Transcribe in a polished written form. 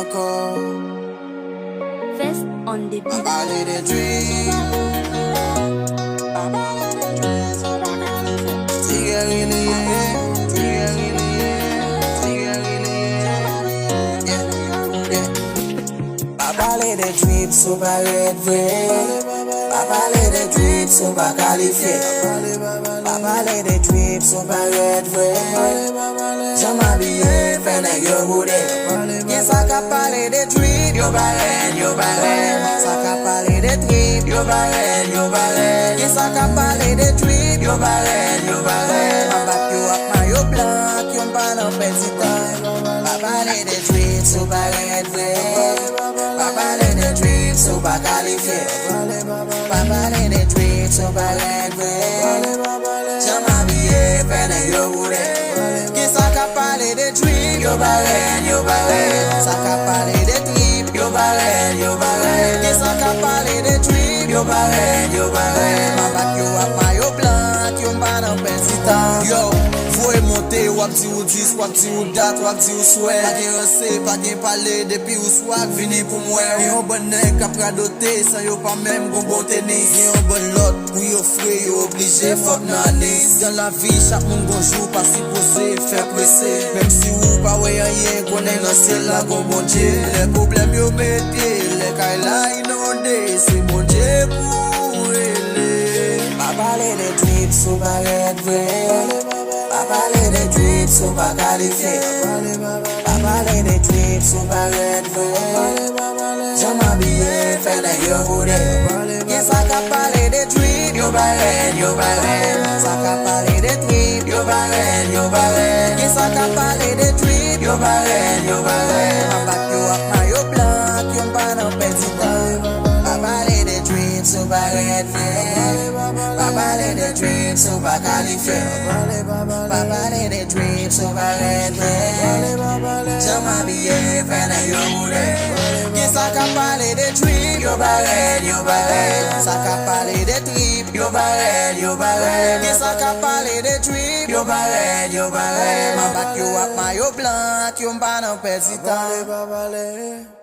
encore. Vest on the beat. Parler des dreams. T-Guerry, T-Guerry, pas parler des dreams, so pas être vrai. Pas parler des dreams, so pas qualifié. Pas parler des dreams, so pas être vrai. J'aime m'habiller, faire nèg yo boudé. Yes, I can parler des dreams, yo barren, yo barren. Ça can parler des dreams, yo barren, yo barren. Yes, I can parler des dreams, yo barren, yo barren. Ma back yo up, ma yo blanc, yo pas dans petit temps. Pas parler des dreams, so pas être vrai. Pas parler des dreams, so pas qualifié. Pas parler des dreams, so pas être vrai. J'aime m'habiller, faire nèg yo boudé. Yes, I can parler des dreams, yo barren, yo barren. Ça can parler des dreams, yo barren, yo barren. Yes, I can parler des dreams, yo barren, yo barren. Ma back yo up, ma yo blanc, yo pas dans petit temps. Yo, faut monter, wap di ou 10, wap di ou dat, wap di ou souhait. Pas gen rense, pas gen parler, depuis ou swag, vini pour moi. Yon bon nèg k'ap radote, sans yo pas même gon bon tennis. Yon bon lot, pour yo frais, yo obligé, fuck nan list. Dans la vie, chaque monde gon jour, pas si posé, fait presser. Même si ou pas ouais rien, konnen nan ciel la gon bon Dieu. Les problèmes yo mette, les kay la inondé, c'est bon Dieu pour régler. Pas parler des dreams, so pas être vrai. Pas parler des dreams, so pas qualifié. Pas parler des dreams, so pas être vrai. J'aime m'habiller, faire nèg yo boudé. Yes, I can parler des dreams, yo barren, yo barren. Ça can parler des dreams, yo barren, yo barren. Yes, I can parler des dreams, yo barren, yo barren. Ma back yo up, ma yo blanc, yo pas dans petit temps. Pas parler des dreams, so pas être vrai. Pas parler des dreams, so pas qualifié. Pas parler des dreams, so pas être vrai. J'aime m'habiller, faire nèg yo boudé. Yes, I can parler des dreams, yo barren, yo barren. Ça can parler des dreams, yo barren, yo barren. Yes, I can parler des dreams, yo barren, yo barren. Ma back yo up, ma yo blanc, yo pas dans petit temps.